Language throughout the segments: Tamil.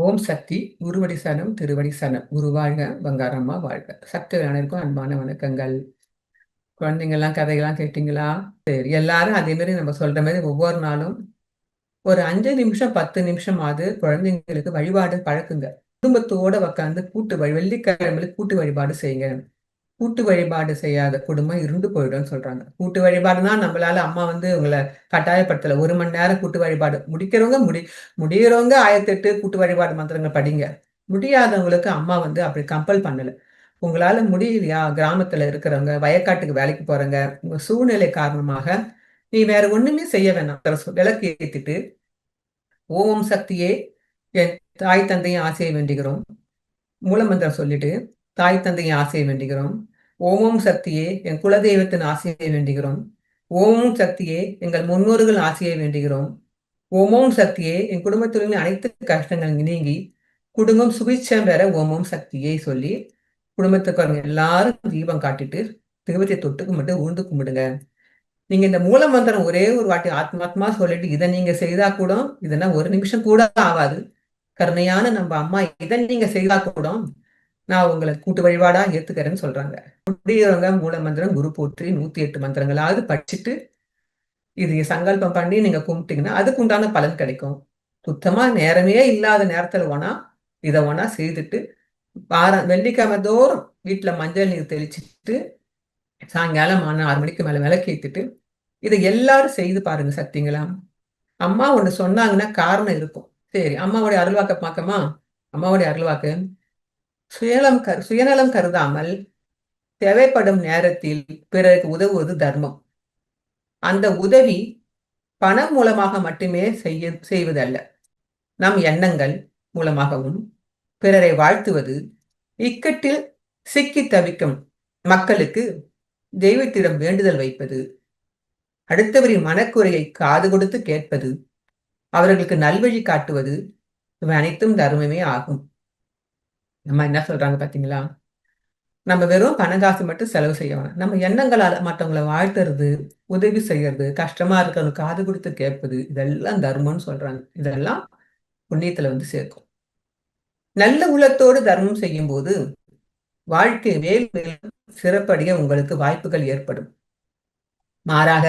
ஓம் சக்தி குருவடி சரணம் திருவடி சரணம் குரு வாழ்க பங்காரம்மா வாழ்க. சக்தி அனைவருக்கும் அன்பான வணக்கங்கள். குழந்தைங்கள்லாம் கதைகள்லாம் கேட்டீங்களா? சரி, எல்லாரும் அதே மாதிரி நம்ம சொல்ற மாதிரி ஒவ்வொரு நாளும் ஒரு 5 நிமிஷம் 10 நிமிஷமாவது குழந்தைங்களுக்கு வழிபாடு பழக்குங்க. குடும்பத்தோட உட்காந்து வெள்ளிக்கிழமையில கூட்டு வழிபாடு செய்யுங்க. கூட்டு வழிபாடு செய்யாத குடும்பம் இருந்து போயிடும்னு சொல்றாங்க. கூட்டு வழிபாடுனா நம்மளால அம்மா உங்களை கட்டாயப்படுத்தல. 1 மணி நேரம் கூட்டு வழிபாடு முடிக்கிறவங்க முடியறவங்க 1008 கூட்டு வழிபாடு மந்திரங்கள் படிங்க. முடியாதவங்களுக்கு அம்மா அப்படி கம்பல் பண்ணல. உங்களால முடியலையா? கிராமத்துல இருக்கிறவங்க, வயக்காட்டுக்கு வேலைக்கு போறவங்க, உங்க சூழ்நிலை காரணமாக நீ வேற ஒண்ணுமே செய்ய வேணாம். விளக்கு ஏத்திட்டு ஓம் சக்தியே என் தாய் தந்தையும் ஆசையை வேண்டுகிறோம். மூலமந்திரம் சொல்லிட்டு தாய் தந்தையின் ஆசையை வேண்டுகிறோம். ஓமும் சக்தியே என் குலதெய்வத்தின் ஆசையை வேண்டுகிறோம். ஓமும் சக்தியே எங்கள் முன்னோர்கள் ஆசையை வேண்டுகிறோம். ஓமோம் சக்தியே என் குடும்பத்தில் அனைத்து கஷ்டங்கள் நீங்கி குடும்பம் சுபிட்சம் பெற ஓமோம் சக்தியை சொல்லி குடும்பத்துக்கு எல்லாரும் தீபம் காட்டிட்டு தெய்வத்தை தொட்டு கும்பிட்டு உழுந்து கும்பிடுங்க. நீங்க இந்த மூல மந்திரம் ஒரே ஒரு வாட்டி ஆத்மாத்மா சொல்லிட்டு இதை நீங்க செய்தா கூட இதெல்லாம் 1 நிமிஷம் கூட ஆகாது. கருணையான நம்ம அம்மா இதை நீங்க செய்தா கூட நான் உங்களை கூட்டு வழிபாடா ஏத்துக்கிறேன்னு சொல்றாங்க. முடியவங்க மூல மந்திரம் குரு போற்றி 108 மந்திரங்களாவது படிச்சுட்டு இது சங்கல்பம் பண்ணி நீங்க கும்பிட்டீங்கன்னா அதுக்கு உண்டான பலன் கிடைக்கும். சுத்தமா நேரமே இல்லாத நேரத்துல வேணா இதை வேணா செய்துட்டு வெள்ளிக்கிழமை தோறும் வீட்டுல மஞ்சள் நீர் தெளிச்சுட்டு சாயங்காலம் 6 மணிக்கு மேல விளக்கேத்திட்டு இதை எல்லாரும் செய்து பாருங்க. சக்திங்களா அம்மா ஒண்ணு சொன்னாங்கன்னா காரணம் இருக்கும். சரி, அம்மாவுடைய அருள்வாக்க பார்க்கமா? அம்மாவுடைய அருள்வாக்கு சுயநலம் கருதாமல் தேவைப்படும் நேரத்தில் பிறருக்கு உதவுவது தர்மம். அந்த உதவி பணம் மூலமாக மட்டுமே செய்வதல்ல. நம் எண்ணங்கள் மூலமாகவும் பிறரை வாழ்த்துவது, இக்கட்டில் சிக்கி தவிக்கும் மக்களுக்கு தெய்வத்திடம் வேண்டுதல் வைப்பது, அடுத்தவரின் மனக்குறையை காது கொடுத்து கேட்பது, அவர்களுக்கு நல்வழி காட்டுவது, இவை அனைத்தும் தர்மமே ஆகும். நம்ம என்ன சொல்றாங்க பாத்தீங்களா? நம்ம வெறும் பணங்காசு மட்டும் செலவு செய்ய வேணாம். நம்ம எண்ணங்களால மற்றவங்களை வாழ்த்துறது, உதவி செய்யறது, கஷ்டமா இருக்கிறவங்க காது கொடுத்து கேட்பது, இதெல்லாம் தர்மம்னு சொல்றாங்க. இதெல்லாம் புண்ணியத்துல சேர்க்கும். நல்ல உள்ளத்தோடு தர்மம் செய்யும் போது வாழ்க்கை மேல் மேலும் சிறப்படைய உங்களுக்கு வாய்ப்புகள் ஏற்படும். மாறாக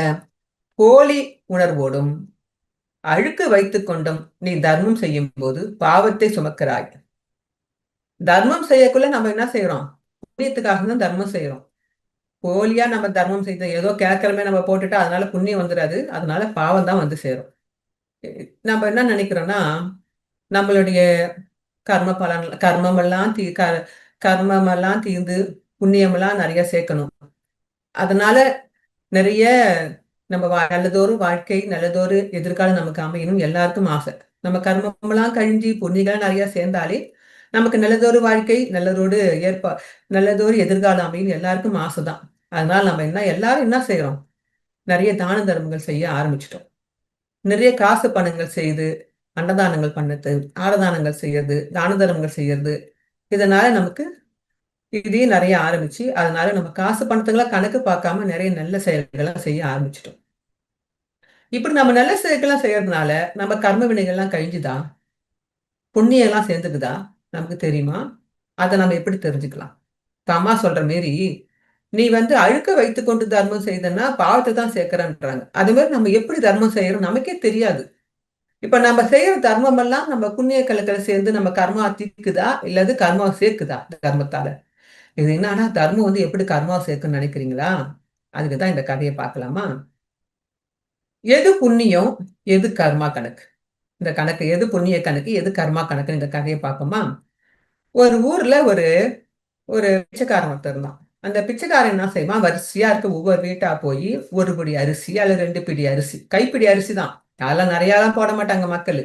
போலி உணர்வோடும் அழுக்கு வைத்துக் கொண்டும் நீ தர்மம் செய்யும் போது பாவத்தை சுமக்கிறாய். தர்மம் செய்யக்குள்ள நம்ம என்ன செய்யறோம்? புண்ணியத்துக்காக தான் தர்மம் செய்யறோம். போலியா நம்ம தர்மம் செய்த ஏதோ கேட்கறமே நம்ம போட்டுட்டா அதனால புண்ணியம் வந்துடாது. அதனால பாவம் தான் சேரும். நம்ம என்ன நினைக்கிறோம்னா, நம்மளுடைய கர்ம பலன் கர்மமெல்லாம் தீர்ந்து புண்ணியமெல்லாம் நிறைய சேர்க்கணும். அதனால நிறைய நம்ம நல்லதொரு வாழ்க்கை, நல்லதொரு எதிர்காலம் நமக்கு அமையணும் எல்லாருக்கும் ஆசை. நம்ம கர்மமெல்லாம் கழிஞ்சு புண்ணியங்கள் நிறைய சேர்ந்தாலே நமக்கு நல்லதொரு வாழ்க்கை, நல்லதொரு எதிர்காலம் அமையும் எல்லாருக்கும் ஆசைதான். அதனால நம்ம எல்லாரும் என்ன செய்யறோம்? நிறைய தான தர்மங்கள் செய்ய ஆரம்பிச்சிட்டோம். நிறைய காசு பணங்கள் செய்து அன்னதானங்கள் பண்ணது, ஆரதானங்கள் செய்யறது, தான தர்மங்கள் செய்யறது, இதனால நமக்கு இதையும் நிறைய ஆரம்பிச்சு அதனால நம்ம காசு பணத்துக்கெல்லாம் கணக்கு பார்க்காம நிறைய நல்ல செயல்கள்லாம் செய்ய ஆரம்பிச்சிட்டோம். இப்படி நம்ம நல்ல செயல்கள்லாம் செய்யறதுனால நம்ம கர்ம வினைகள்லாம் கழிஞ்சுதா? புண்ணியம் எல்லாம் சேர்ந்துக்குதா? நமக்கு தெரியுமா? அதை நம்ம எப்படி தெரிஞ்சுக்கலாம்? இப்ப அம்மா சொல்ற மாரி நீ அழுக்க வைத்துக்கொண்டு தர்மம் செய்தன்னா பாவத்தை தான் சேர்க்கிறன்றாங்க. அது மாதிரி நம்ம எப்படி தர்மம் செய்யறோம் நமக்கே தெரியாது. இப்ப நம்ம செய்யற தர்மம் எல்லாம் நம்ம புண்ணிய கலக்கல சேர்ந்து நம்ம கர்மா தீக்குதா இல்லது கர்மா சேர்க்குதா? கர்மத்தால இது என்னன்னா தர்மம் எப்படி கர்மா சேர்க்குன்னு நினைக்கிறீங்களா? அதுக்குதான் இந்த கதையை பார்க்கலாமா? எது புண்ணியம், எது கர்மா கணக்கு? இந்த கணக்கு எது புண்ணிய கணக்கு, எது கர்மா கணக்கு? இந்த கதையை பார்ப்போமா? ஒரு ஊர்ல ஒரு ஒரு பிச்சைக்காரன் ஒருத்தர் இருந்தான். அந்த பிச்சைக்காரன் என்ன செய்வான்? வரிசையா இருக்க ஒவ்வொரு வீட்டா போய் ஒரு பிடி அரிசி அல்லது 2 பிடி அரிசி, கைப்பிடி அரிசி தான், அதெல்லாம் நிறையாலாம் போட மாட்டாங்க மக்கள்.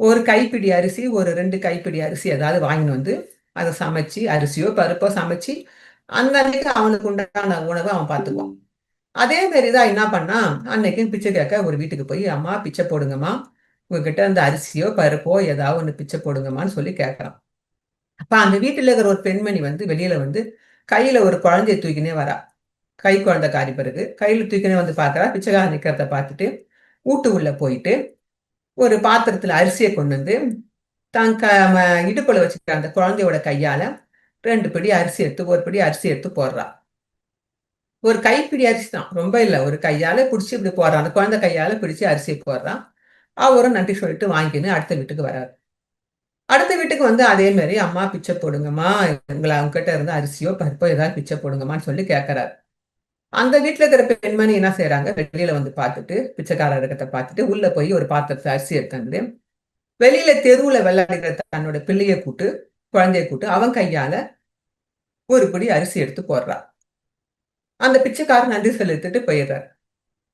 ஒரு கைப்பிடி அரிசி, ஒரு 2 கைப்பிடி அரிசி ஏதாவது வாங்கிட்டு அதை சமைச்சு, அரிசியோ பருப்போ சமைச்சு அந்த அன்னைக்கு அவனுக்கு உண்டான உணவை அவன் பார்த்துக்குவான். அதே மாதிரிதான் என்ன பண்ணா, அன்னைக்கு பிச்சை கேட்க ஒரு வீட்டுக்கு போய், அம்மா பிச்சை போடுங்கம்மா, உங்ககிட்ட அந்த அரிசியோ பருப்போ ஏதாவது ஒண்ணு பிச்சை போடுங்கம்மான்னு சொல்லி கேட்கறான். அப்ப அந்த வீட்டுல இருக்கிற ஒரு பெண்மணி வெளியில கையில ஒரு குழந்தைய தூக்கினே வரா. கை குழந்தைக்காரி பிறகு கையில தூக்கினே பாக்குறா. பிச்சைக்காரன் நிக்கிறத பார்த்துட்டு வீட்டு உள்ள போயிட்டு ஒரு பாத்திரத்துல அரிசியை கொண்டு தான் இடுப்புல வச்சுக்கிற அந்த குழந்தையோட கையால 2 பிடி அரிசி எடுத்து, ஒரு பிடி அரிசி எடுத்து போடுறா. ஒரு கைப்பிடி அரிசி தான், ரொம்ப இல்ல. ஒரு கையால பிடிச்சு இப்படி போடுறான். அந்த குழந்தை கையால பிடிச்சு அரிசி போடுறான். அவரும் நன்றி சொல்லிட்டு வாங்கிக்கின்னு அடுத்த வீட்டுக்கு வராரு. அடுத்த வீட்டுக்கு வந்து அதே மாதிரி, அம்மா பிச்சை போடுங்கம்மா, உங்களை அவங்க கிட்ட இருந்து அரிசியோ பருப்போ ஏதாவது பிச்சை போடுங்கம்மான்னு சொல்லி கேட்கறாரு. அந்த வீட்டுல இருக்கிற பெண்மணி என்ன செய்யறாங்க, வெளியில வந்து பார்த்துட்டு, பிச்சைக்காரர் இருக்கிறத பார்த்துட்டு உள்ள போய் ஒரு பாத்திரத்தை அரிசி எடுத்தாந்து வெளியில தெருவுல விளையாடுகிற தன்னோட பிள்ளைய கூட்டு, குழந்தைய கூட்டு அவன் கையால ஒரு பிடி அரிசி எடுத்து போடுறா. அந்த பிச்சைக்காரர் நன்றி செலுத்திட்டு போயிடுறாரு.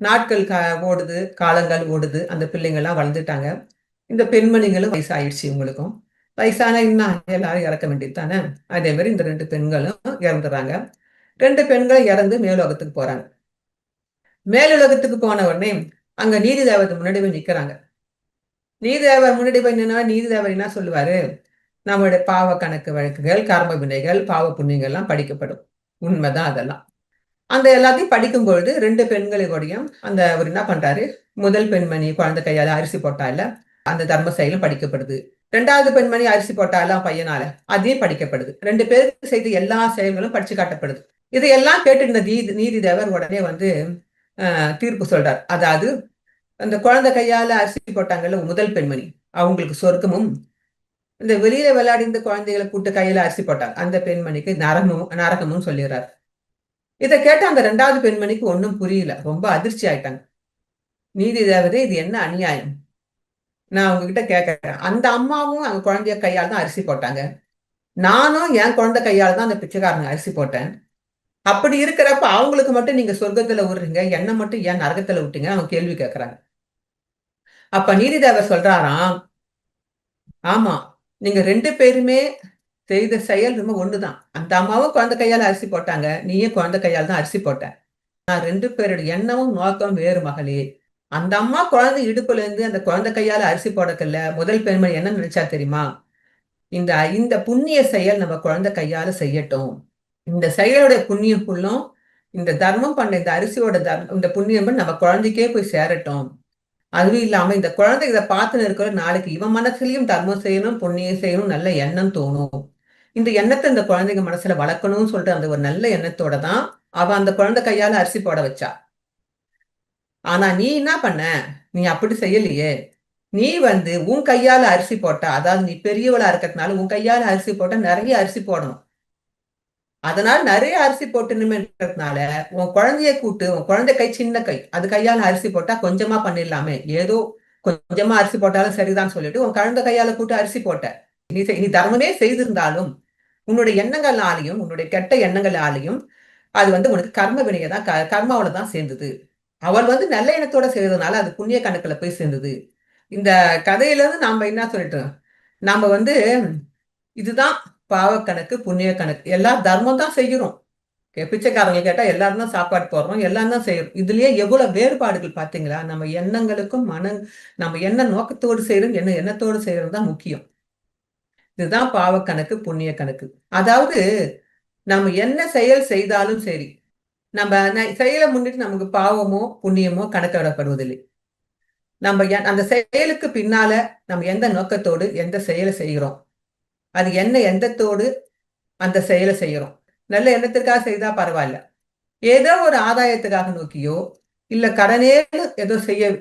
நாட்கள் ஓடுது, காலங்கள் ஓடுது. அந்த பிள்ளைங்க எல்லாம் வளர்ந்துட்டாங்க. இந்த பெண்மணிகளும் வயசாயிடுச்சு இவங்களுக்கும். வயசான இன்னும் எல்லாரும் இறக்க வேண்டியது தானே. அதே மாதிரி இந்த 2 பெண்களும் இறந்துடுறாங்க. 2 பெண்கள் இறந்து மேலுலகத்துக்கு போறாங்க. மேலுலகத்துக்கு போன உடனே அங்க நீதி தேவதை முன்னாடி போய் நிக்கிறாங்க. நீதி தேவர் முன்னாடி போய் நின்னா நீதி தேவர் என்ன சொல்லுவாரு, நம்மளுடைய பாவ கணக்கு வழக்குகள், கர்ம வினைகள், பாவ புண்ணியங்கள் எல்லாம் படிக்கப்படும். உண்மைதான் அதெல்லாம். அந்த எல்லாத்தையும் படிக்கும் பொழுது 2 பெண்களுடையும் அந்த அவர் என்ன பண்றாரு, முதல் பெண்மணி குழந்தை கையால அரிசி போட்டால அந்த தர்ம செயலும் படிக்கப்படுது. 2வது பெண்மணி அரிசி போட்டாலாம் பையனால அதையும் படிக்கப்படுது. 2 பேருக்கு செய்த எல்லா செயல்களும் படிச்சு காட்டப்படுது. இதையெல்லாம் கேட்டு இந்த நீதி தேவர் உடனே வந்து தீர்ப்பு சொல்றார். அதாவது அந்த குழந்தை கையால அரிசி போட்டாங்கல்ல முதல் பெண்மணி, அவங்களுக்கு சொர்க்கமும், இந்த வெளியில விளையாடி இந்த குழந்தைகளை கூட்டு கையில அரிசி போட்டாங்க அந்த பெண்மணிக்கு நரகமும் சொல்லிடுறாரு. இதை கேட்ட அந்த 2வது பெண்மணிக்கு ஒன்றும் புரியல. ரொம்ப அதிர்ச்சி ஆயிட்டாங்க. நீதி தேவதை, இது என்ன அநியாயம்? நான் உங்ககிட்ட கேட்கறேன். அந்த அம்மாவும் அவங்க குழந்தைய கையால் தான் அரிசி போட்டாங்க. நானும் என் குழந்தை கையால் தான் அந்த பிச்சைக்காரங்க அரிசி போட்டேன். அப்படி இருக்கிறப்ப அவங்களுக்கு மட்டும் நீங்க சொர்க்கத்துல விடுறீங்க, என்ன மட்டும் ஏன் நரகத்துல விட்டீங்க? அவங்க கேள்வி கேட்கறாங்க. அப்ப நீதிதேவர் சொல்றாராம், ஆமா, நீங்க 2 பேருமே செய்த செயல் ரொம்ப ஒண்ணுதான். அந்த அம்மாவும் குழந்தை கையால அரிசி போட்டாங்க, நீயும் குழந்தை கையால் தான் அரிசி போட்ட. நான் 2 பேருடைய எண்ணமும் நோக்கம் வேறு மகளே. அந்த அம்மா குழந்தை இடுப்புல இருந்து அந்த குழந்தை கையால அரிசி போடக்கல்ல, முதல் பெண்மணி என்ன நினைச்சா தெரியுமா? இந்த இந்த புண்ணிய செயல் நம்ம குழந்தை கையால செய்யட்டும். இந்த செயலுடைய புண்ணியம் ஃபுல்லும் இந்த தர்மம் பண்ண இந்த அரிசியோட இந்த புண்ணியம் நம்ம குழந்தைக்கே போய் சேரட்டும். அதுவும் இல்லாம இந்த குழந்தை இதை பார்த்துன்னு இருக்கிற நாளைக்கு இவன் மனசுலயும் தர்மம் செய்யணும், புண்ணியம் செய்யணும், நல்ல எண்ணம் தோணும். இந்த எண்ணத்தை இந்த குழந்தைங்க மனசுல வளர்க்கணும்னு சொல்லிட்டு அந்த ஒரு நல்ல எண்ணத்தோட தான் அவ அந்த குழந்தை கையால அரிசி போட வச்சா. ஆனா நீ என்ன பண்ண? நீ அப்படி செய்யலையே. நீ வந்து உன் கையால அரிசி போட்ட, அதாவது நீ பெரியவளா இருக்கிறதுனால உன் கையால அரிசி போட்ட நிறைய அரிசி போடணும். அதனால நிறைய அரிசி போட்டுனுமேன்றதுனால உன் குழந்தைய கூட்டு, உன் குழந்தை கை சின்ன கை, அது கையால அரிசி போட்டா கொஞ்சமா பண்ணிடலாமே, ஏதோ கொஞ்சமா அரிசி போட்டாலும் சரிதான் சொல்லிட்டு உன் குழந்தை கையால கூட்டு அரிசி போட்ட. நீ தர்மமே செய்திருந்தாலும் உன்னுடைய எண்ணங்களாலையும் உன்னுடைய கெட்ட எண்ணங்களாலையும் அது வந்து உனக்கு கர்ம வினையை தான் கர்மாவில தான் சேர்ந்தது. அவள் வந்து நல்ல எண்ணத்தோட செய்யறதுனால அது புண்ணிய கணக்குல போய் சேர்ந்தது. இந்த கதையில இருந்து நாம என்ன சொல்லிட்டோம், நாம வந்து இதுதான் பாவ கணக்கு, புண்ணிய கணக்கு. எல்லா தர்மம் தான் செய்கிறோம். பிச்சைக்காரங்க கேட்டா எல்லாரும் தான் சாப்பாடு போடுறோம், எல்லாம் தான் செய்யறோம். இதுலயே எவ்வளவு வேறுபாடுகள் பாத்தீங்களா? நம்ம எண்ணங்களுக்கும் நம்ம என்ன நோக்கத்தோடு செய்யறோம், என்ன எண்ணத்தோடு செய்யறது தான் முக்கியம். இதுதான் பாவ கணக்கு, புண்ணிய கணக்கு. அதாவது நம்ம என்ன செயல் செய்தாலும் சரி, நம்ம செயலை முன்னிட்டு நமக்கு பாவமோ புண்ணியமோ கணக்கிடப்படுவதில்லை. நம்ம அந்த செயலுக்கு பின்னால நம்ம எந்த நோக்கத்தோடு எந்த செயலை செய்கிறோம், அது என்ன எண்ணத்தோடு அந்த செயலை செய்யறோம். நல்ல எண்ணத்திற்காக செய்தா பரவாயில்ல. ஏதோ ஒரு ஆதாயத்துக்காக நோக்கியோ, இல்ல கடனேன்னு ஏதோ செய்ய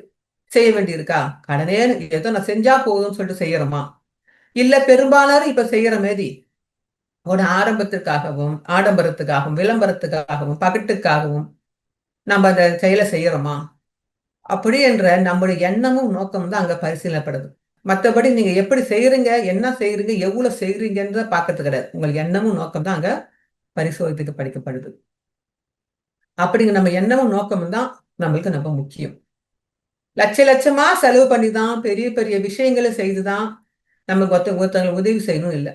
செய்ய வேண்டியிருக்கா, கடனே ஏதோ நான் செஞ்சா போதும்னு சொல்லிட்டு செய்யறோமா, இல்ல பெரும்பாலாரும் இப்ப செய்யற மாதிரி ஒரு ஆரம்பத்திற்காகவும் ஆடம்பரத்துக்காகவும் விளம்பரத்துக்காகவும் பகட்டுக்காகவும் நம்ம அந்த செயலை செய்யறோமா? அப்படி என்ற நம்முடைய எண்ணமும் நோக்கமும் தான் அங்க பரிசீலனைப்படுது. மற்றபடி நீங்க எப்படி செய்யறீங்க, என்ன செய்யறீங்க, எவ்வளவு செய்யறீங்கன்றத பாக்கிறது கிடையாது. உங்கள் எண்ணமும் நோக்கம் தான் அங்க பரிசோதித்துக்கு படிக்கப்படுது. அப்படிங்க நம்ம எண்ணமும் நோக்கமும் தான் நம்மளுக்கு ரொம்ப முக்கியம். லட்ச லட்சமா செலவு பண்ணிதான் பெரிய பெரிய விஷயங்களை செய்துதான் நமக்கு ஒருத்தவங்களுக்கு உதவி செய்யணும் இல்ல.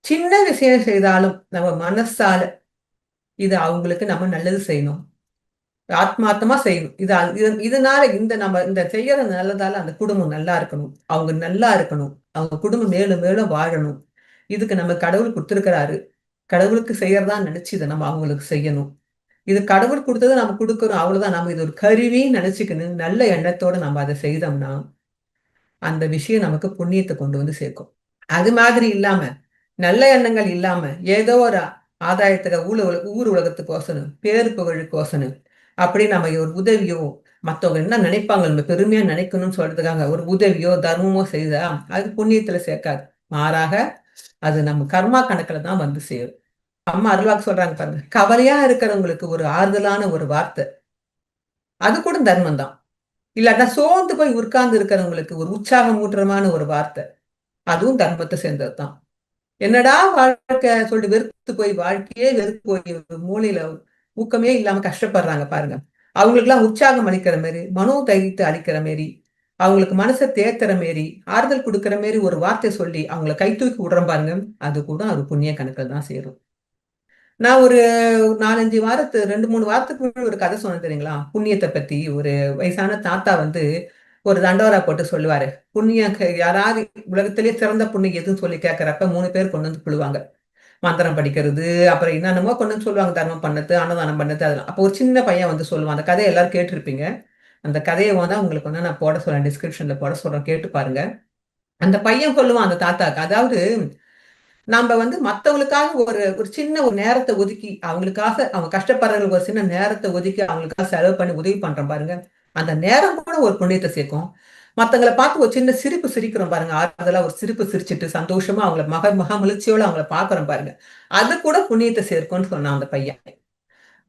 சின்ன விஷயம் செய்தாலும் நம்ம மனசால இது அவங்களுக்கு நம்ம நல்லது செய்யணும், ஆத்மார்த்தமா செய்யணும். இதனால நம்ம இந்த செய்யற நல்லதால அந்த குடும்பம் நல்லா இருக்கணும், அவங்க நல்லா இருக்கணும், அவங்க குடும்பம் மேலும் மேலும் வாழணும். இதுக்கு நம்ம கடவுள் கொடுத்திருக்கிறாரு, கடவுளுக்கு செய்யறதா நினைச்சு இதை நம்ம அவங்களுக்கு செய்யணும். இது கடவுள் கொடுத்ததை நம்ம கொடுக்கறோம், அவ்வளவுதான். நம்ம இது ஒரு கருவின்னு நினைச்சுக்கணும். நல்ல எண்ணத்தோட நம்ம அதை செய்தோம்னா அந்த விஷயம் நமக்கு புண்ணியத்தை கொண்டு வந்து சேர்க்கும். அது மாதிரி இல்லாம நல்ல எண்ணங்கள் இல்லாம ஏதோ ஒரு ஆதாயத்துக்கு ஊர் உலகத்துக்கோசனம் பேரு புகழுக்கோசனம் அப்படி நம்ம ஒரு உதவியோ மற்றவங்க என்ன நினைப்பாங்க நம்ம பெருமையா நினைக்கணும்னு சொல்றதுக்காக ஒரு உதவியோ தர்மமோ செய்தா அது புண்ணியத்துல சேர்க்காது. மாறாக அது நம்ம கர்மா கணக்குல தான் வந்து சேரும். அம்மா அருள்வாக்கு சொல்றாங்க பாருங்க, கவலையா இருக்கிறவங்களுக்கு ஒரு ஆறுதலான ஒரு வார்த்தை, அது கூட தர்மம் தான். இல்லாட்டா சோர்ந்து போய் உட்கார்ந்து இருக்கிறவங்களுக்கு ஒரு உற்சாகம் ஊட்டுறமான ஒரு வார்த்தை, அதுவும் தர்மத்தை சேர்ந்தது தான். என்னடா வாழ்க்கை சொல்லிட்டு வெறுத்து போய் வாழ்க்கையே வெறுத்து போய் மூலையில ஊக்கமே இல்லாம கஷ்டப்படுறாங்க பாருங்க. அவங்களுக்கு எல்லாம் உற்சாகம் அளிக்கிற மாரி, மனோ தைரியத்தை அளிக்கிற மாரி, அவங்களுக்கு மனசை தேத்துற மாரி, ஆறுதல் கொடுக்கிற மாரி ஒரு வார்த்தை சொல்லி அவங்கள கை தூக்கி விடுறோம் பாருங்க, அது கூட ஒரு புண்ணிய கணக்கில் தான் சேரும். நான் ஒரு 4, 5 2, 3 வாரத்துக்கு முன்னாடி ஒரு கதை சொன்னேன் தெரியுங்களா? புண்ணியத்தை பத்தி. ஒரு வயசான தாத்தா வந்து ஒரு தண்டோரா போட்டு சொல்லுவாரு. புண்ணியம் யாராவது உலகத்திலேயே சிறந்த புண்ணியம் எதுன்னு சொல்லி கேட்கறப்ப 3 பேர் கொண்டு வந்து சொல்லுவாங்க. மந்திரம் படிக்கிறது, அப்புறம் என்னென்னமோ கொண்டு வந்து சொல்லுவாங்க. தர்மம் பண்ணது, அன்னதானம் பண்ணது அதெல்லாம். அப்போ ஒரு சின்ன பையன் வந்து சொல்லுவான். அந்த கதைய எல்லாரும் கேட்டிருப்பீங்க. அந்த கதைய வேணா உங்களுக்கு வந்து நான் போட சொல்றேன். டிஸ்கிரிப்ஷன்ல போட சொல்றேன். கேட்டு பாருங்க. அந்த பையன் சொல்லுவான் அந்த தாத்தாக்கு. அதாவது நாம வந்து மத்தவங்களுக்காக ஒரு ஒரு சின்ன ஒரு நேரத்த ஒதுக்கி, அவங்களுக்காக அவங்க கஷ்டப்படுறவங்களுக்கு ஒரு சின்ன நேரத்த ஒதுக்கி, அவங்களுக்காக செலவு பண்ணி உதவி பண்றோம் பாருங்க. அந்த நேரம் கூட ஒரு புண்ணியத்த சேர்க்கும். மத்தவங்கள பார்த்து ஒரு சின்ன சிரிப்பு சிரிக்கிறோம் பாருங்க. ஆறுதலா ஒரு சிரிப்பு சிரிச்சுட்டு, சந்தோஷமா அவங்கள மகிழ்ச்சியோட அவங்கள பார்க்கிறோம் பாருங்க. அது கூட புண்ணியத்த சேர்க்கும்னு சொன்னான் அந்த பையன்.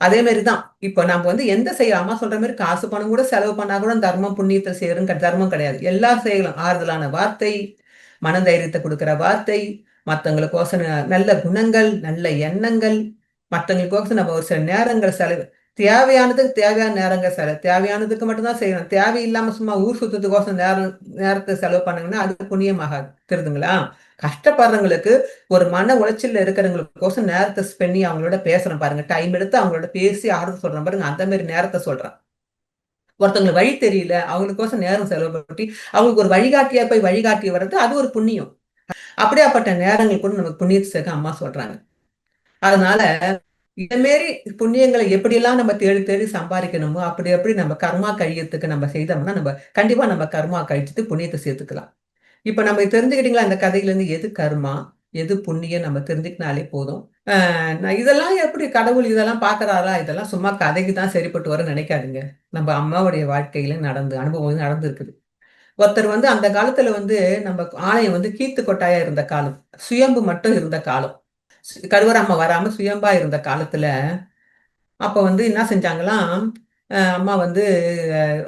அதே மாரி தான். இப்ப நம்ம வந்து எந்த அம்மா சொல்ற மாரி காசு பணம் கூட செலவு பண்ணா கூட தர்மம், புண்ணியத்த சேரும் தர்மம் கிடையாது. எல்லாம் செய்யலாம். ஆறுதலான வார்த்தை, மனதைரியத்த குடுக்கிற வார்த்தை, மத்தவங்களுக்கோசரம் நல்ல குணங்கள், நல்ல எண்ணங்கள், மத்தவங்களுக்கோசரம் நம்ம ஒரு சில நேரங்கள் செலவு தேவையானதுக்கு தேவையான நேரங்கள் தேவையானதுக்கு மட்டும் தான் செய்யணும். தேவையில்லாம சும்மா ஊர் சுத்தத்துக்கோசரம் நேரத்த செலவு பண்ணீங்கன்னா, அது புண்ணியமாகாது. தெரியுதுங்களா? கஷ்டப்படுறவங்களுக்கு ஒரு மன உளைச்சல்ல இருக்கிறவங்களுக்கோசரம் நேரத்த பண்ணி அவங்களோட பேசுறேன் பாருங்க. டைம் எடுத்து அவங்களோட பேசி ஆறுதல் சொல்றேன் பாருங்க. அந்த மாரி நேரத்த சொல்றேன். ஒருத்தவங்களுக்கு வழி தெரியல, அவங்களுக்கோசரம் நேரம் செலவு பண்ணி, அவங்களுக்கு ஒரு வழிகாட்டியா போய் வழிகாட்டி வர்றது, அது ஒரு புண்ணியம். அப்படியாப்பட்ட நேரங்கள் கூட நமக்கு புண்ணியத்த சேர்க்க அம்மா சொல்றாங்க. அதனால இந்த மாரி புண்ணியங்கள எப்படியெல்லாம் நம்ம தேடி தேடி சம்பாரிக்கணுமோ, அப்படி அப்படி நம்ம கர்மா கழியறதுக்கு நம்ம செய்தோம்னா, கண்டிப்பா நம்ம கர்மா கழிச்சுட்டு புண்ணியத்த சேர்த்துக்கலாம். இப்ப நம்ம தெரிஞ்சுக்கிட்டீங்களா இந்த கதையிலேருந்து எது கர்மா, எது புண்ணியம் நம்ம தெரிஞ்சுக்கினாலே போதும். நான் இதெல்லாம் எப்படி கடவுள் இதெல்லாம் பார்க்குறாரா? இதெல்லாம் சும்மா கதைக்கு தான் சரிப்பட்டு வரும்னு நினைக்காதீங்க. நம்ம அம்மாவுடைய வாழ்க்கையில அனுபவம் நடந்திருக்குது. ஒருத்தர் வந்து அந்த காலத்துல வந்து நம்ம ஆலயம் வந்து கீத்து கொட்டாயா இருந்த காலம். சுயம்பு மட்டும் இருந்த காலம். கருவறாம வராம சுயம்பா இருந்த காலத்துல, அப்ப வந்து என்ன செஞ்சாங்களாம், அம்மா வந்து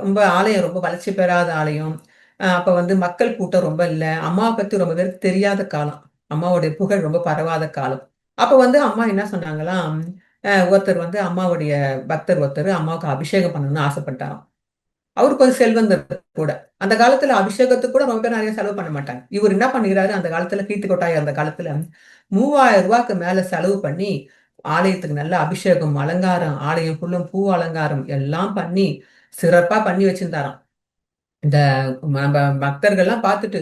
ரொம்ப ஆலயம் ரொம்ப வளர்ச்சி பெறாத ஆலயம். அப்ப வந்து மக்கள் கூட்டம் ரொம்ப இல்ல. அம்மாவ பத்தி ரொம்ப பேருக்கு தெரியாத காலம். அம்மாவுடைய புகழ் ரொம்ப பரவாத காலம். அப்ப வந்து அம்மா என்ன சொன்னாங்களாம், ஒருத்தர் வந்து அம்மாவுடைய பக்தர் ஒருத்தர் அம்மாவுக்கு அபிஷேகம் பண்ணணும்னு ஆசைப்பட்டாராம். அவரு கொஞ்சம் செல்வந்தர் கூட. அந்த காலத்துல அபிஷேகத்துக்கு கூட ரொம்ப பேர் நெறைய செலவு பண்ண மாட்டாங்க. இவரு என்ன பண்ணிக்கிறாரு, அந்த காலத்துல கீர்த்தி கொட்டாய் அந்த காலத்துல ரூ. 3000க்கு மேல செலவு பண்ணி, ஆலயத்துக்கு நல்ல அபிஷேகம், அலங்காரம், ஆலயம் ஃபுல்லும் பூ அலங்காரம் எல்லாம் பண்ணி, சிறப்பா பண்ணி வச்சிருந்தாராம். இந்த பக்தர்கள்லாம் பார்த்துட்டு,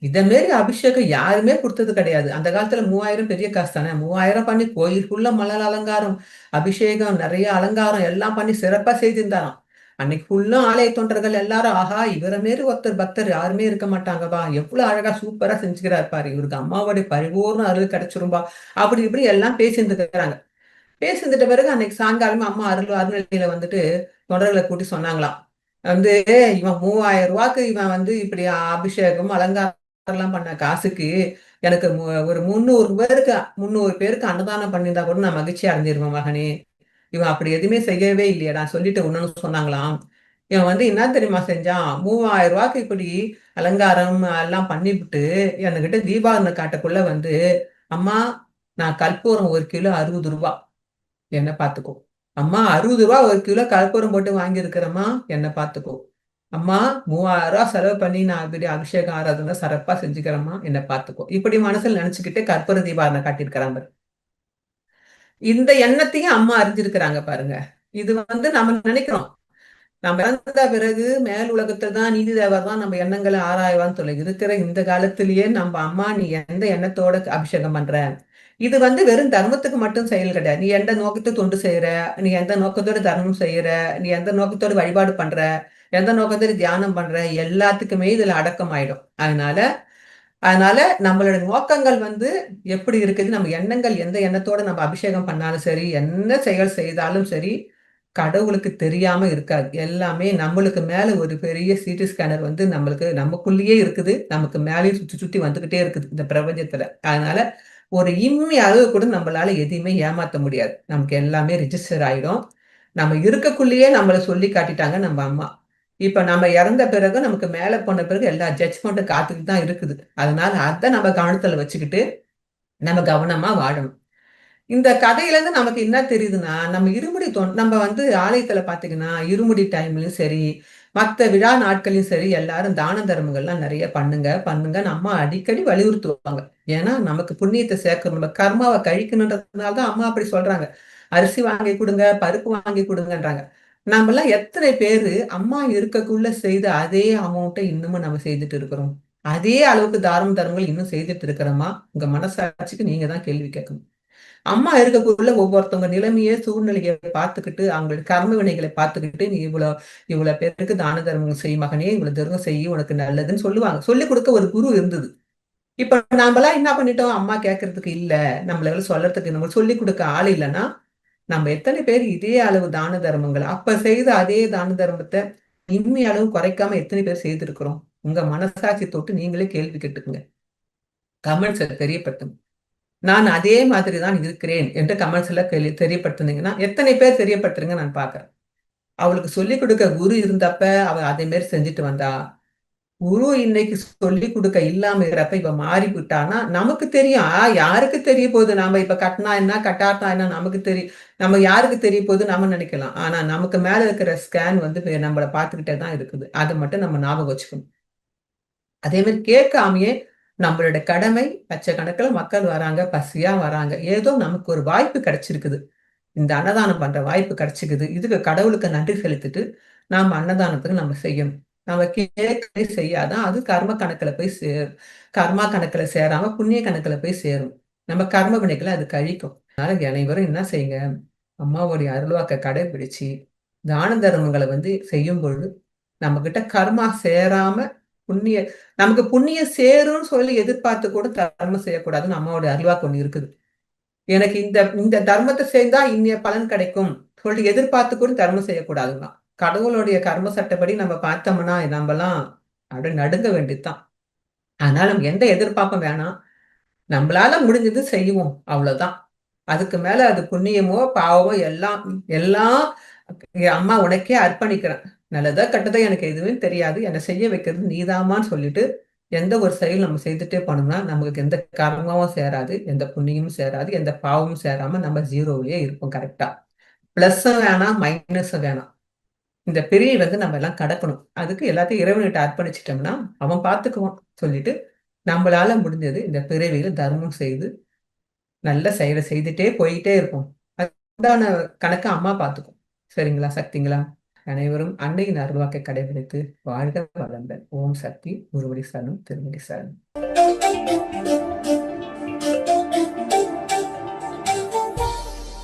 இத மாரி அபிஷேகம் யாருமே குடுத்தது கிடையாது. அந்த காலத்துல 3000 பெரிய காசு தானே. 3000 பண்ணி கோயில் ஃபுல்லா மலர் அலங்காரம், அபிஷேகம், நெறைய அலங்காரம் எல்லாம் பண்ணி சிறப்பா செய்திருந்தாராம். அன்னைக்கு ஃபுல்லா ஆலய தொண்டர்கள் எல்லாரும், ஆஹா! இவர மாரி ஒருத்தர் பக்தர் யாருமே இருக்க மாட்டாங்கப்பா. எவ்வளோ அழகா சூப்பரா செஞ்சுக்கிறாரு பாரு. இவருக்கு அம்மாவுடைய பரிபூர்ண அருள் கிடைச்சிரும்பா. அப்படி இப்படி எல்லாம் பேசியிருந்துருக்காங்க. பேசியிருந்துட்ட பிறகு அன்னைக்கு சாயங்காலமா அம்மா அருள்நிலையில வந்துட்டு தொண்டர்கள கூட்டி சொன்னாங்களாம். வந்து இவன் ரூ. 3000க்கு இவன் வந்து இப்படி அபிஷேகம், அலங்காரம்லாம் பண்ண காசுக்கு எனக்கு ஒரு 300 பேருக்கு அன்னதானம் பண்ணியிருந்தா கூட நான் மகிழ்ச்சி அடைஞ்சிருவேன் மகனே. இவன் அப்படி எதுவுமே செய்யவே இல்லையேடா சொல்லிட்டு இன்னொன்னு சொன்னாங்களாம். இவன் வந்து என்ன தெரியுமா செஞ்சான்? ரூ. 3000க்கு இப்படி அலங்காரம் எல்லாம் பண்ணிவிட்டு என்கிட்ட தீபாவளி காட்டக்குள்ள வந்து, அம்மா நான் கற்பூரம் 1 கிலோ ரூ. 60 என்ன பார்த்துக்கோ. அம்மா ரூ. 60 1 கிலோ கற்பூரம் போட்டு வாங்கியிருக்கிறேம்மா, என்ன பார்த்துக்கோ. அம்மா ரூ. 3000 செலவு பண்ணி நான் இப்படி அபிஷேகம் ஆராதனை சிறப்பா செஞ்சுக்கிறேம்மா, என்ன பார்த்துக்கோ. இப்படி மனசுல நினைச்சுக்கிட்டு கற்பூர தீபாவளி காட்டியிருக்கிறான் பாரு. இந்த எண்ணத்தையும் அம்மா அறிஞ்சிருக்கிறாங்க பாருங்க. இது வந்து நம்ம நினைக்கிறோம். நம்ம இறந்த பிறகு மேல் உலகத்துல தான் நீதி தேவர் தான் நம்ம எண்ணங்களை ஆராய்வான்னு சொல்லி இருக்கிற இந்த காலத்திலேயே நம்ம அம்மா நீ எந்த எண்ணத்தோட அபிஷேகம் பண்ற, இது வந்து வெறும் தர்மத்துக்கு மட்டும் செயல் கிடையாது. நீ எந்த நோக்கத்தை தொண்டு செய்யற, நீ எந்த நோக்கத்தோட தர்மம் செய்யற, நீ எந்த நோக்கத்தோட வழிபாடு பண்ற, எந்த நோக்கத்தோட தியானம் பண்ற, எல்லாத்துக்குமே இதுல அடக்கம் ஆயிடும். அதனால அதனால நம்மளோட நோக்கங்கள் வந்து எப்படி இருக்குது, நம்ம எண்ணங்கள் எந்த எண்ணத்தோட நம்ம அபிஷேகம் பண்ணாலும் சரி, என்ன செயல் செய்தாலும் சரி, கடவுளுக்கு தெரியாம இருக்காது. எல்லாமே நம்மளுக்கு மேல ஒரு பெரிய சிடி ஸ்கேனர் வந்து நம்மளுக்கு நமக்குள்ளேயே இருக்குது. நமக்கு மேலயும் சுத்தி சுத்தி வந்துகிட்டே இருக்குது இந்த பிரபஞ்சத்துல. அதனால ஒரு இம்மி அளவு கூட நம்மளால எதையுமே ஏமாத்த முடியாது. நமக்கு எல்லாமே ரிஜிஸ்டர் ஆயிடும். நம்ம இருக்கக்குள்ளேயே நம்மள சொல்லி காட்டிட்டாங்க நம்ம அம்மா. இப்ப நம்ம இறந்த பிறகு நமக்கு மேல போன பிறகு எல்லா ஜட்ஜ்மெண்ட்டும் காத்துக்கிட்டு தான் இருக்குது. அதனால அத நம்ம கவனத்துல வச்சுக்கிட்டு, நம்ம கவனமா வாழணும். இந்த கதையிலேருந்து நமக்கு என்ன தெரியுதுன்னா, நம்ம இருமுடி நம்ம வந்து ஆலயத்துல பார்த்தீங்கன்னா, இருமுடி டைம்லயும் சரி, மத்த விழா நாட்கள்லயும் சரி, எல்லாரும் தான தர்மங்கள்லாம் நெறைய பண்ணுங்க, பண்ணுங்கன்னு அம்மா அடிக்கடி வலியுறுத்துவாங்க. ஏன்னா, நமக்கு புண்ணியத்த சேர்க்கணும். நம்ம கர்மாவ கழிக்கணுன்றதுனால தான் அம்மா அப்படி சொல்றாங்க. அரிசி வாங்கி குடுங்க, பருப்பு வாங்கி குடுங்கன்றாங்க. நாமெல்லாம் எத்தனை பேரு அம்மா இருக்கக்குள்ள செய்த அதே அமௌண்ட்ட இன்னமும் நம்ம செய்துட்டு இருக்கிறோம்? அதே அளவுக்கு தானம் தர்மங்கள் இன்னும் செய்துட்டு இருக்கிறோமா? உங்க மனசாட்சிக்கு நீங்க தான் கேள்வி கேட்கணும். அம்மா இருக்கக்குள்ள ஒவ்வொருத்தவங்க நிலைமைய, சூழ்நிலைய பார்த்துக்கிட்டு, அவங்களுடைய கர்ம வினைகளை பார்த்துக்கிட்டு, "நீ இவ்வளவு பேருக்கு தான தர்மம் செய் மகனே, இவ்வளவு தர்மம் செய் உனக்கு நல்லதுன்னு" சொல்லுவாங்க. சொல்லிக் குடுக்க ஒரு குரு இருந்தது. இப்ப நாமெல்லாம் என்ன பண்ணிட்டோம்? அம்மா கேட்கறதுக்கு இல்ல. நம்மளால சொல்றதுக்கு நம்மளுக்கு சொல்லிக் குடுக்க ஆள் இல்லன்னா, நம்ம எத்தனை பேர் இதே அளவு தான தர்மங்கள், அப்ப செய்த அதே தான தர்மத்த இம்மி அளவு குறைக்காம எத்தனை பேர் செய்திருக்கிறோம்? உங்க மனசாட்சி தொட்டு நீங்களே கேள்வி கேட்டுக்குங்க. கமெண்ட்ஸ்ல தெரியப்படுத்துங்க. நான் அதே மாதிரி தான் இருக்கிறேன் என்று கமெண்ட்ஸ்ல தெரியப்படுத்துனீங்கன்னா, எத்தனை பேர் தெரியப்படுத்துறீங்க நான் பார்க்கிறேன். அவளுக்கு சொல்லிக் குடுக்க குரு இருந்தப்ப, அவ அதே மாரி செஞ்சுட்டு வந்தா. குரு இன்னைக்கு சொல்லிக் குடுக்க இல்லாம இருக்கிறப்ப, இவ மாறி விட்டான்னா, நமக்கு தெரியும். யாருக்கு தெரிய போகுது? நாம இப்ப கட்னா என்ன, கட்டாட்டா என்ன நமக்கு நம்ம யாருக்கு தெரிய போகுது நம்ம நினைக்கலாம். ஆனா, நமக்கு மேல இருக்கிற ஸ்கேன் வந்து நம்மள பார்த்துக்கிட்டே தான் இருக்குது. அத மட்டும் நம்ம ஞாபகம் வச்சுக்கணும். அதே மாரி கேட்காமயே நம்மளோட கடமை லட்சக்கணக்கில மக்கள் வராங்க, பசியா வராங்க. ஏதோ நமக்கு ஒரு வாய்ப்பு கிடைச்சிருக்குது. இந்த அன்னதானம் பண்ற வாய்ப்பு கிடைச்சிக்குது. இதுக்கு கடவுளுக்கு நன்றி செலுத்திட்டு, நாம அன்னதானத்துக்கு நம்ம செய்யணும். நம்ம கேட்கவே செய்யாதான் அது கர்ம கணக்குல போய் கர்மா கணக்குல சேராம புண்ணிய கணக்குல போய் சேரும். நம்ம கர்ம வினைகள அது கழிக்கும். அதனால அனைவரும் என்ன செய்யுங்க, அம்மாவுடைய அருள்வாக்க கடைபிடிச்சு, தான தர்மங்கள வந்து செய்யும் பொழுது, நம்மகிட்ட கர்மா சேராம புண்ணிய நமக்கு புண்ணியம் சேரும்னு சொல்லி எதிர்பார்த்து கூட தர்மம் செய்யக்கூடாதுன்னு அம்மாவோட அருள்வாக்கு ஒண்ணு இருக்குது. எனக்கு இந்த இந்த தர்மத்த செய்தா இன்னிய பலன் கிடைக்கும் சொல்லிட்டு எதிர்பார்த்து கூட தர்மம் செய்யக்கூடாதுங்களாம். கடவுளுடைய கர்ம சட்டப்படி நம்ம பார்த்தோம்னா, நம்பலாம் அப்படியே நடுங்க வேண்டியதுதான். அதனால நம்ம எந்த எதிர்பார்ப்பும் வேணாம். நம்மளால முடிஞ்சது செய்வோம். அவ்வளவுதான். அதுக்கு மேல அது புண்ணியமோ, பாவமோ எல்லாம் எல்லாம் அம்மா உனக்கே அர்ப்பணிக்கிறேன். நல்லதா, கெட்டதா எனக்கு எதுவும் தெரியாது. என்ன செய்ய வைக்கிறது நீதாம்மான்னு சொல்லிட்டு, எந்த ஒரு செயல் நம்ம செய்துட்டே போனோம்னா, நமக்கு எந்த கர்மாவும் சேராது, எந்த புண்ணியமும் சேராது, எந்த பாவமும் சேராம நம்ம 0லயே இருப்போம் கரெக்ட்டா. பிளஸ்ஸும் வேணாம், மைனஸும் வேணாம். இந்த பிறைய வந்து நம்ம எல்லாம் கடக்கணும். அதுக்கு எல்லாத்தையும் இறைவன்கிட்ட அர்ப்பணிச்சுட்டோம்னா, அவன் பார்த்துக்குவான் சொல்லிட்டு, நம்மளால முடிஞ்சது இந்த பிறவியில தர்மம் செய்து, நல்ல செயல செய்துட்டே போயிட்டே இருப்போம். அதுக்குண்டான கணக்க அம்மா பார்த்துக்கும். சரிங்களா? சக்திங்களா? அனைவரும் அன்னையின் அருள்வாக்கை கடைபிடித்து வாழ்க வளமுடன். ஓம் சக்தி. குருவடி சரணம். திருவடி சரணம்.